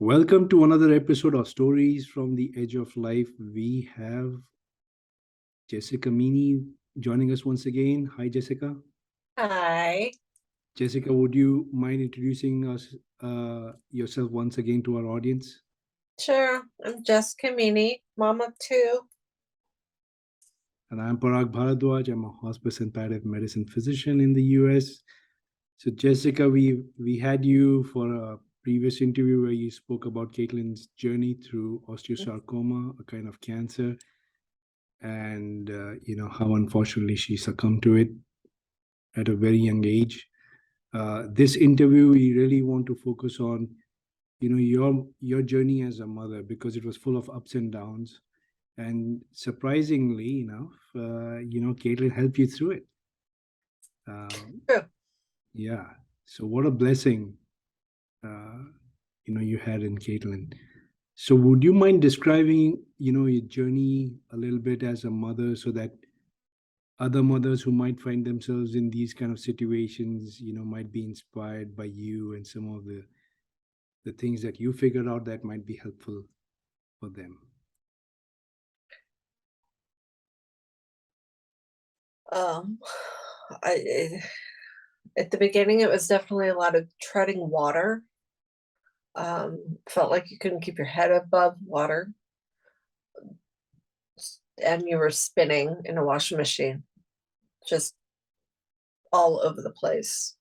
Welcome to another episode of Stories from the Edge of Life. We have Jessica Meaney joining us once again. Hi, Jessica. Hi. Jessica, would you mind introducing us yourself once again to our audience? Sure. I'm Jessica Meaney, mom of two. And I'm Parag Bharadwaj. I'm a hospice and palliative medicine physician in the US. So, Jessica, we had you for a previous interview where you spoke about Caitlin's journey through osteosarcoma, a kind of cancer, and how unfortunately she succumbed to it at a very young age. This interview, we really want to focus on your journey as a mother, because it was full of ups and downs, and surprisingly enough, Caitlin helped you through it. True. Yeah, so what a blessing you had in Caitlin. So would you mind describing your journey a little bit as a mother, so that other mothers who might find themselves in these kind of situations might be inspired by you and some of the things that you figured out that might be helpful for them? Um, at the beginning, it was definitely a lot of treading water. Felt like you couldn't keep your head above water, and you were spinning in a washing machine, just all over the place.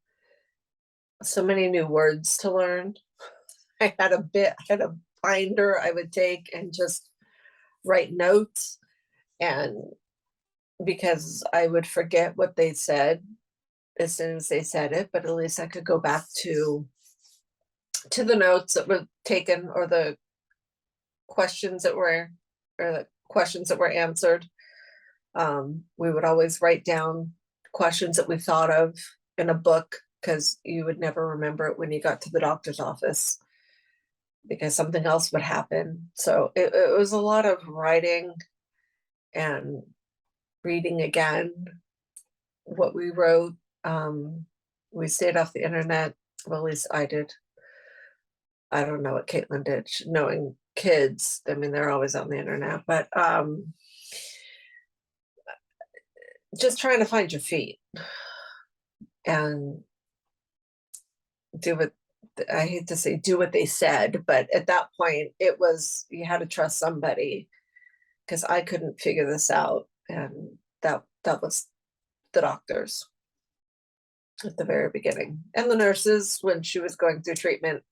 So many new words to learn. I had a binder I would take and just write notes, and because I would forget what they said as soon as they said it, but at least I could go back to the notes that were taken, or the questions that were or the questions that were answered. We would always write down questions that we thought of in a book, because you would never remember it when you got to the doctor's office, because something else would happen. So it was a lot of writing and reading again what we wrote. We stayed off the internet. Well, at least I did. I don't know what Caitlin did. Knowing kids, I mean, they're always on the internet, but just trying to find your feet and do what, I hate to say do what they said, but at that point it was, you had to trust somebody, because I couldn't figure this out. And that was the doctors at the very beginning, and the nurses when she was going through treatment,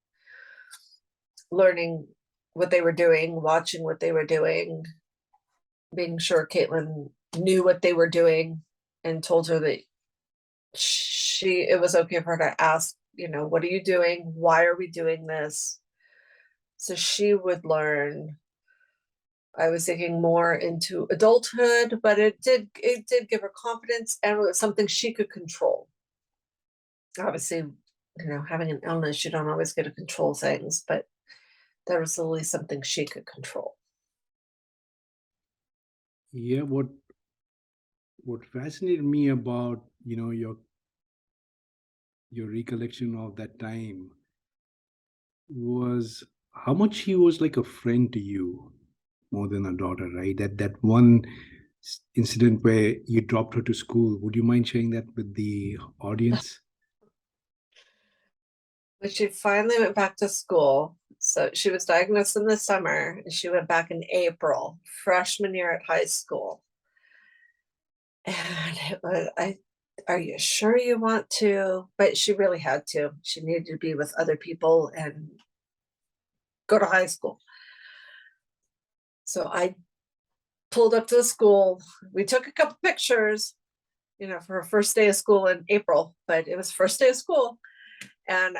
learning what they were doing, watching what they were doing, being sure Caitlin knew what they were doing, and told her that it was okay for her to ask, what are you doing? Why are we doing this? So she would learn. I was thinking more into adulthood, but it did give her confidence, and it was something she could control. Obviously, having an illness, you don't always get to control things, but there was at least something she could control. Yeah, what fascinated me about your recollection of that time was how much he was like a friend to you, more than a daughter, right? That one incident where you dropped her to school. Would you mind sharing that with the audience? When she finally went back to school, so she was diagnosed in the summer, and she went back in April, freshman year at high school. And it was, are you sure you want to? But she really had to. She needed to be with other people and go to high school. So I pulled up to the school. We took a couple pictures, for her first day of school in April, but it was first day of school. And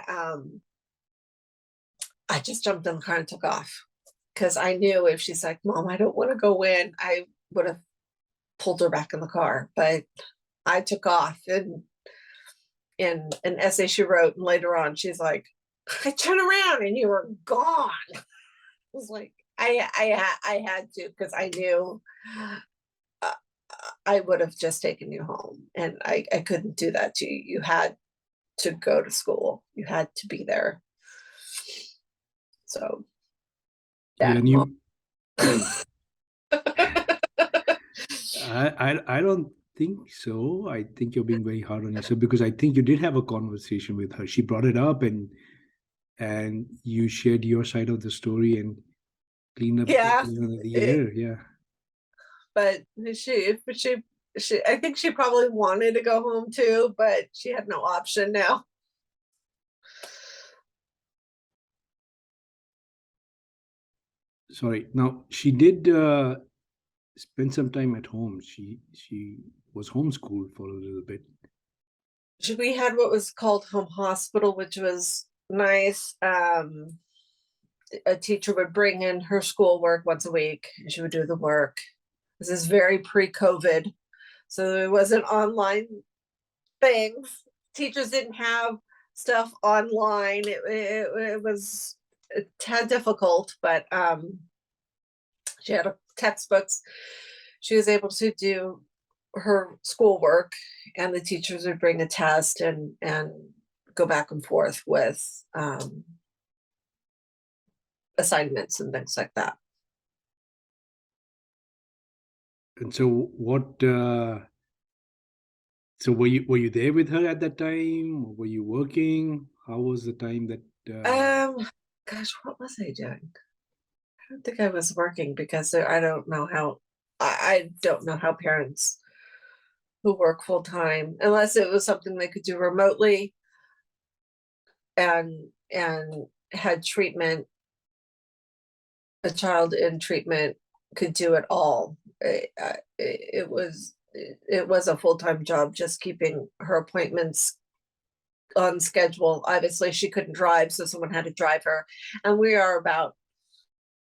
I just jumped in the car and took off, because I knew if she's like, Mom, I don't want to go in, I would have pulled her back in the car. But I took off, and in an essay she wrote, and later on she's like, I turned around and you were gone. I was like, I had to, because I knew uh, I would have just taken you home, and I couldn't do that to you. You had to go to school. You had to be there. So Yeah, that and mom. I don't think so. I think you're being very hard on yourself because I think you did have a conversation with her. She brought it up and you shared your side of the story and cleaned up Yeah, the air. Yeah. but she I think she probably wanted to go home too, but she had no option now. Sorry. Now she did spend some time at home. She was homeschooled for a little bit. We had what was called home hospital, which was nice. A teacher would bring in her schoolwork once a week and she would do the work. This is very pre-COVID, so it wasn't online things. Teachers didn't have stuff online. It was a tad difficult, but she had textbooks. She was able to do her schoolwork, and the teachers would bring a test and go back and forth with assignments and things like that. And so what so were you there with her at that time? Were you working? How was the time that Gosh, what was I doing? I don't think I was working because I don't know how I don't know how parents who work full time, unless it was something they could do remotely and had treatment, a child in treatment could do it all. It was a full-time job, just keeping her appointments on schedule. Obviously she couldn't drive, so someone had to drive her, and we are about,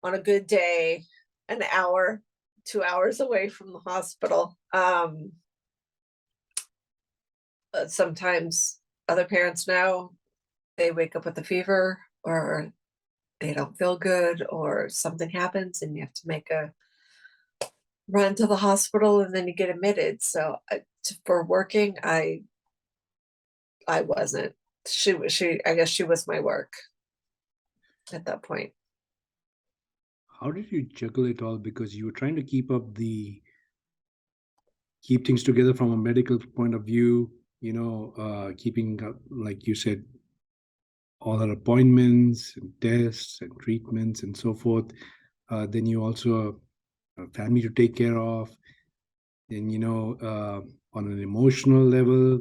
on a good day, an hour, 2 hours away from the hospital. Sometimes other parents know they wake up with a fever or they don't feel good or something happens and you have to make a run to the hospital and then you get admitted. So for working, I wasn't. She I guess she was my work at that point. how did you juggle it all because you were trying to keep things together from a medical point of view, keeping like you said all her appointments and tests and treatments and so forth. Then you also a family to take care of. Then on an emotional level,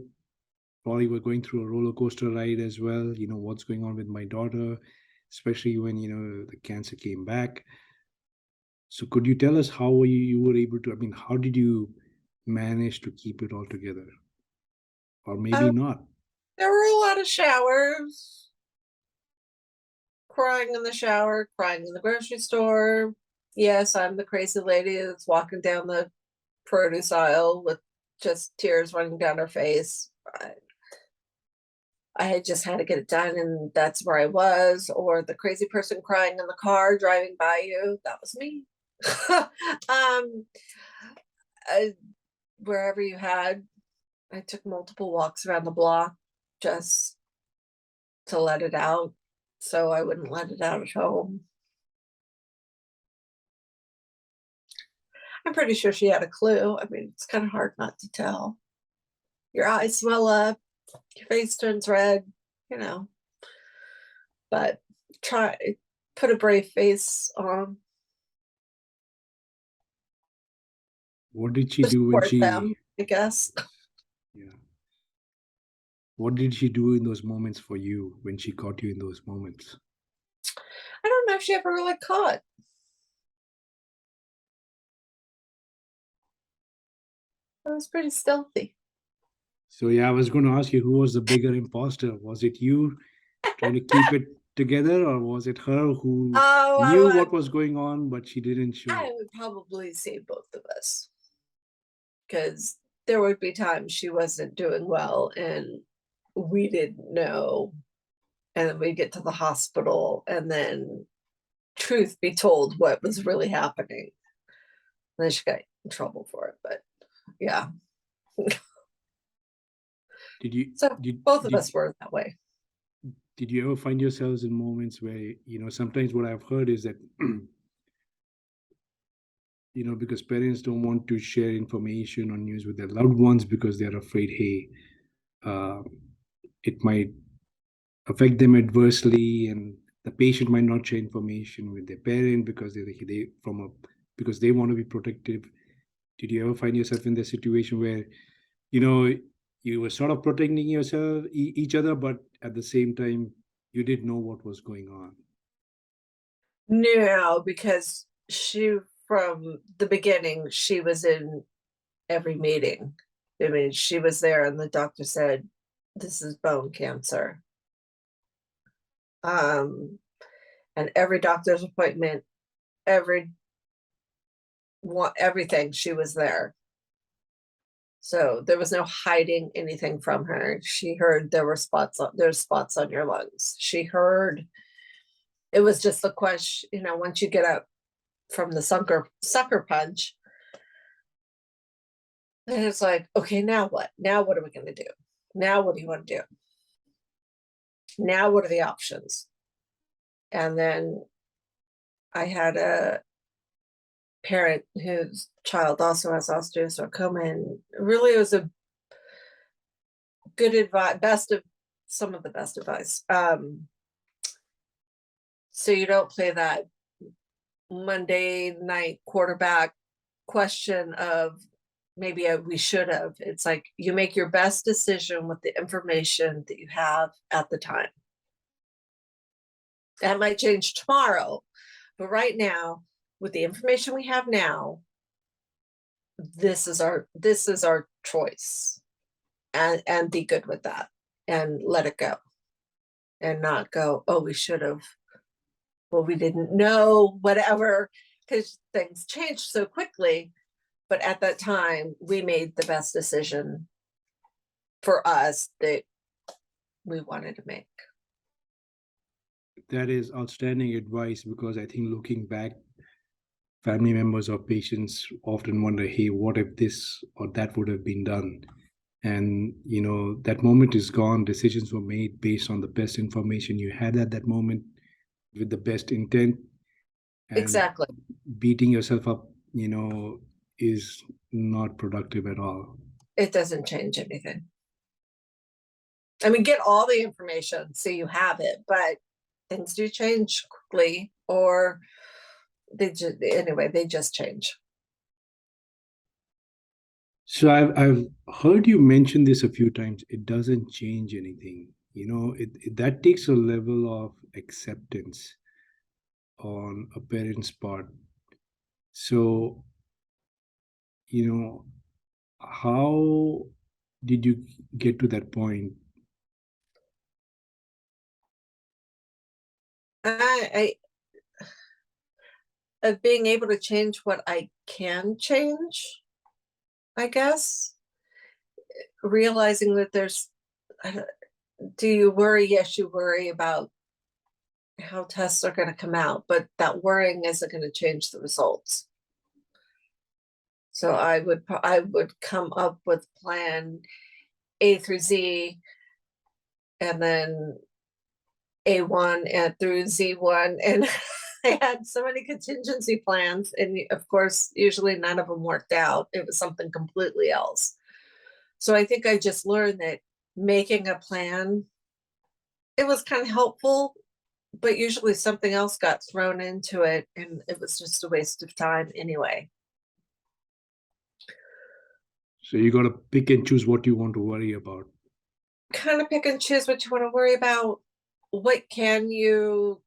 probably we're going through a roller coaster ride as well. What's going on with my daughter, especially when the cancer came back. So could you tell us how you were able to? I mean, how did you manage to keep it all together, or maybe Um, not? there were a lot of showers, crying in the shower, crying in the grocery store. Yes, I'm the crazy lady that's walking down the produce aisle with just tears running down her face. I had just had to get it done, and that's where I was. Or the crazy person crying in the car driving by you, that was me. um, I, Wherever you had, I took multiple walks around the block just to let it out, so I wouldn't let it out at home. I'm pretty sure she had a clue. I mean, it's kind of hard not to tell. Your eyes swell up, your face turns red, you know, but try put a brave face on What did she to do when support she? them, I guess. Yeah. What did she do in those moments for you when she caught you in those moments? I don't know if she ever really caught. I was pretty stealthy. So yeah, I was going to ask you who was the bigger imposter. Was it you trying to keep it together, or was it her who Oh, knew what was going on but she didn't I show? would probably say both of us, because there would be times she wasn't doing well and we didn't know. And then we'd get to the hospital, and then, truth be told, what was really happening. And then she got in trouble for it. But yeah, Did you so did both of did us were that way. did you ever find yourselves in moments where, sometimes what I've heard is that, because parents don't want to share information or news with their loved ones because they're afraid, hey, uh, it might affect them adversely, and the patient might not share information with their parent because because they want to be protective. Did you ever find yourself in the situation where, you know you were sort of protecting yourself, each other, but at the same time you didn't know what was going on? No, because she, from the beginning, she was in every meeting. I mean, she was there and the doctor said, this is bone cancer. And every doctor's appointment, everything, she was there. So there was no hiding anything from her. She heard there's spots on your lungs. She heard. It was just the question, once you get up from the sucker punch, and it's like, okay, now what? Now what are we gonna do? Now what do you want to do? Now what are the options? And then I had a parent whose child also has osteosarcoma, and really it was a good advice, some of the best advice. So you don't play that Monday night quarterback question of maybe we should have. It's like you make your best decision with the information that you have at the time. That might change tomorrow, but right now, with the information we have now, this is our choice, and be good with that and let it go, and not go, oh, we should have, well, we didn't know, whatever, because things change so quickly. But at that time, we made the best decision for us that we wanted to make. That is outstanding advice, because I think looking back, family members or patients often wonder, hey, what if this or that would have been done? And that moment is gone. Decisions were made based on the best information you had at that moment, with the best intent. And Exactly. beating yourself up, is not productive at all. It doesn't change anything. I mean, get all the information so you have it, but things do change quickly, or they just change. So I've heard you mention this a few times. It doesn't change anything. That takes a level of acceptance on a parent's part. So, how did you get to that point? I of being able to change what I can change, I guess. Realizing that do you worry? Yes, you worry about how tests are going to come out, but that worrying isn't going to change the results. So I would come up with plan A through Z, and then A1 and through Z1, and I had so many contingency plans, and of course, usually none of them worked out. It was something completely else. So I think I just learned that making a plan, it was kind of helpful, but usually something else got thrown into it, and it was just a waste of time anyway. So you got to pick and choose what you want to worry about. Kind of pick and choose what you want to worry about. What can you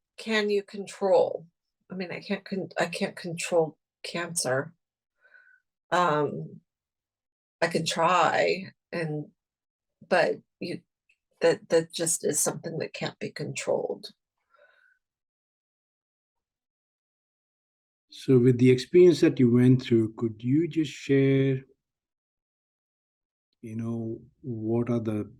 control? I mean, I can't control cancer. I can try, but that just is something that can't be controlled. So with the experience that you went through, could you just share, what are the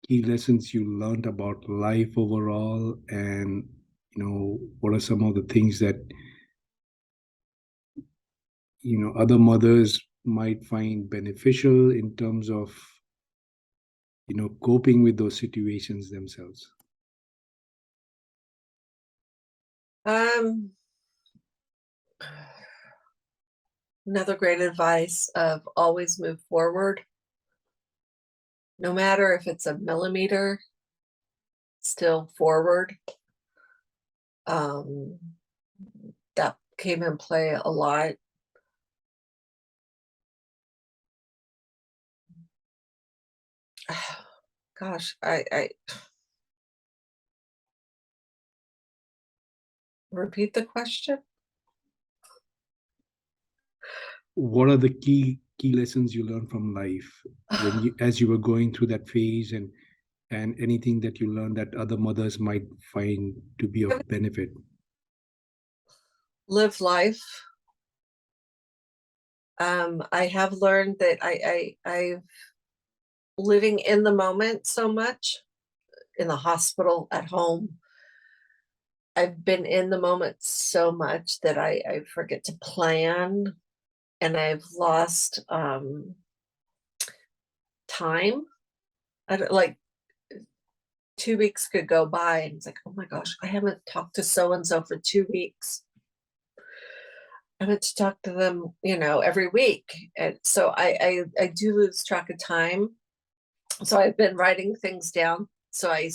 key lessons you learned about life overall, and what are some of the things that other mothers might find beneficial in terms of coping with those situations themselves? Another great advice of always move forward. No matter if it's a millimeter, still forward. That came in play a lot. Gosh, I repeat the question. What are the key lessons you learned from life as you were going through that phase, and anything that you learned that other mothers might find to be of benefit? Live life. I have learned that I've living in the moment so much, in the hospital, at home. I've been in the moment so much that I forget to plan, and I've lost time. I don't, like 2 weeks could go by and it's like, oh my gosh, I haven't talked to so-and-so for 2 weeks. I meant to talk to them, every week. And so I do lose track of time. So I've been writing things down. So I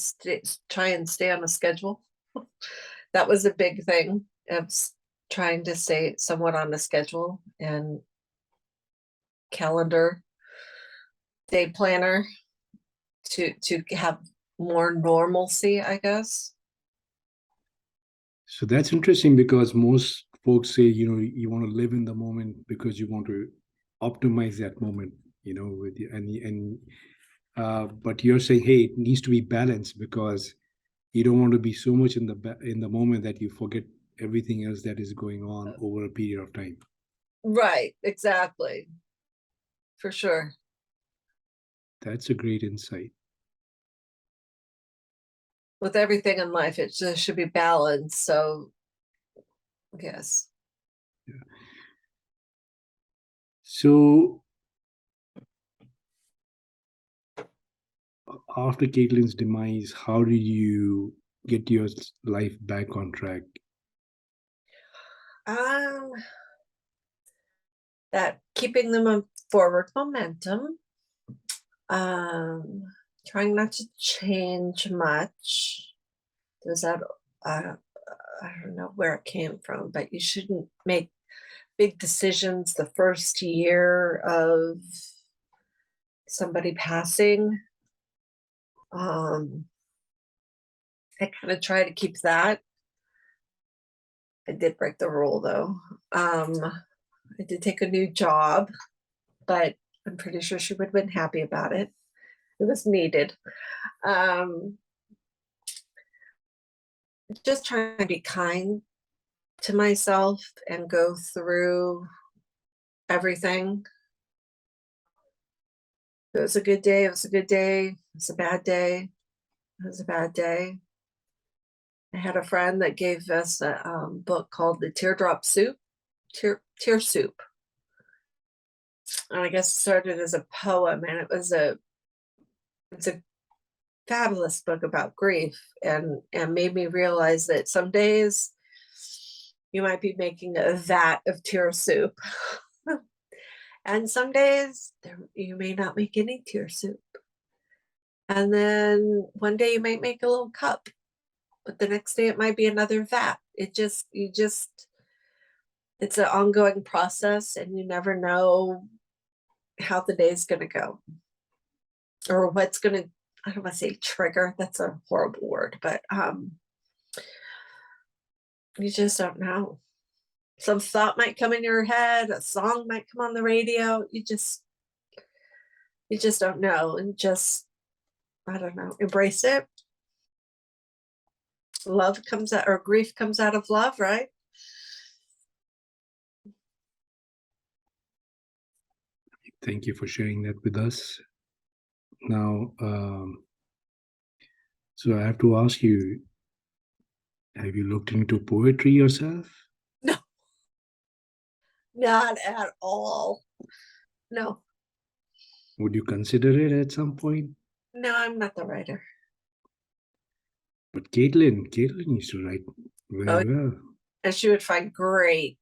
try and stay on a schedule. That was a big thing of trying to stay somewhat on a schedule and calendar, day planner to have more normalcy, I guess. So that's interesting, because most folks say, you want to live in the moment because you want to optimize that moment, with you, but you're saying, hey, it needs to be balanced, because you don't want to be so much in the moment that you forget everything else that is going on over a period of time. Right, exactly. For sure. That's a great insight. With everything in life, it just should be balanced. So, yes. Yeah. So after Caitlin's demise, how did you get your life back on track? Um, that keeping them forward momentum. Trying not to change much. There's that I don't know where it came from, but you shouldn't make big decisions the first year of somebody passing. I kind of try to keep that. I did break the rule though. I did take a new job, but I'm pretty sure she would have been happy about it. It was needed. Just trying to be kind to myself and go through everything. If it was a good day, it was a good day. If it was a bad day, it was a bad day. I had a friend that gave us a book called The Teardrop Soup, Tear Soup. And I guess it started as a poem, and it's a fabulous book about grief, and made me realize that some days you might be making a vat of tear soup. And some days you may not make any tear soup. And then one day you might make a little cup, but the next day it might be another vat. It's an ongoing process, and you never know how the day's going to go or what's going to, I don't want to say trigger. That's a horrible word, but you just don't know. Some thought might come in your head, a song might come on the radio. You just don't know, and just, I don't know, embrace it. Love comes out, or grief comes out of love, right? Thank you for sharing that with us. Now, so I have to ask you, have you looked into poetry yourself? No, not at all. No, Would you consider it at some point? No, I'm not the writer. But Caitlin used to write very well. And she would find great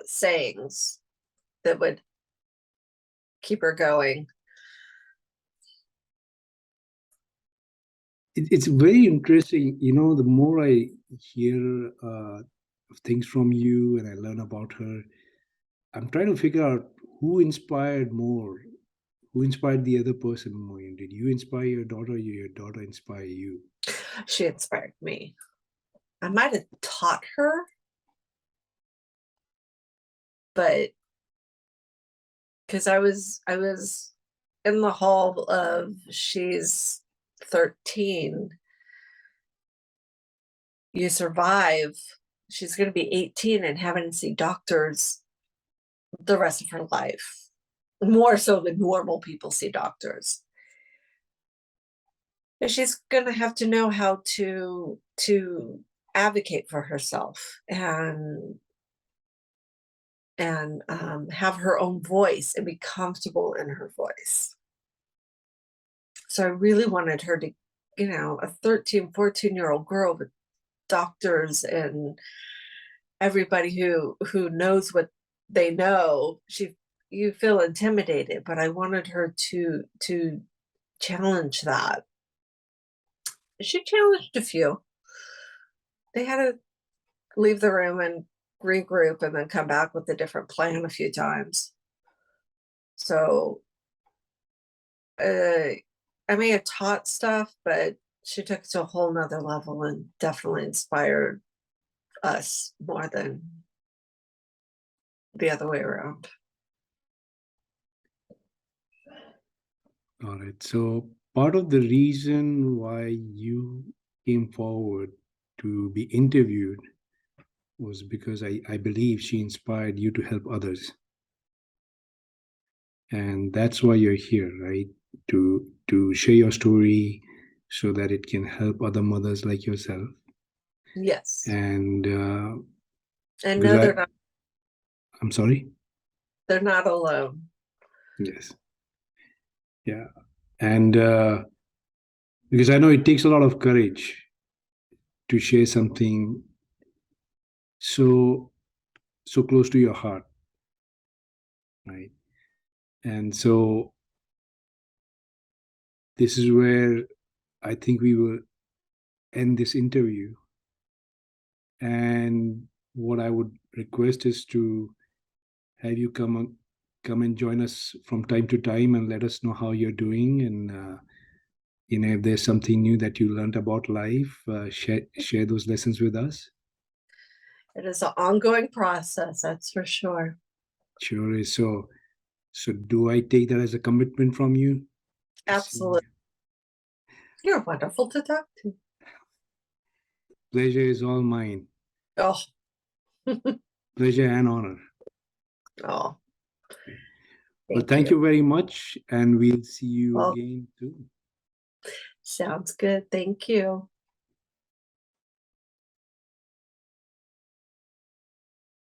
sayings that would keep her going. It's very interesting. You know, the more I hear of things from you and I learn about her, I'm trying to figure out who inspired more. Who inspired the other person more? Did you inspire your daughter or your daughter inspire you? She inspired me. I might have taught her, but because I was in the hall of she's 13. You survive. She's going to be 18 and having to see doctors the rest of her life, more so than normal people see doctors. And she's going to have to know how to advocate for herself and have her own voice and be comfortable in her voice. So I really wanted her to, you know, a 13, 14-year-old girl with doctors and everybody who knows what they know, you feel intimidated, but I wanted her to challenge that. She challenged a few. They had to leave the room and regroup and then come back with a different plan a few times. So I may have taught stuff, but she took it to a whole nother level and definitely inspired us more than the other way around. All right. So part of the reason why you came forward to be interviewed was because I believe she inspired you to help others. And that's why you're here, right? To share your story so that it can help other mothers like yourself. Yes. And No, I'm sorry? they're not alone. Yes. Yeah. And because I know it takes a lot of courage to share something so close to your heart, right? And so this is where I think we will end this interview. And what I would request is to have you come and join us from time to time and let us know how you're doing. And you know, if there's something new that you learned about life, share those lessons with us. It is an ongoing process, that's for sure. Sure is. So do I take that as a commitment from you? Absolutely. You're wonderful to talk to. Pleasure is all mine. Oh. Pleasure and honor. Oh. Well, thank you very much, and we'll see you again soon. Sounds good. Thank you.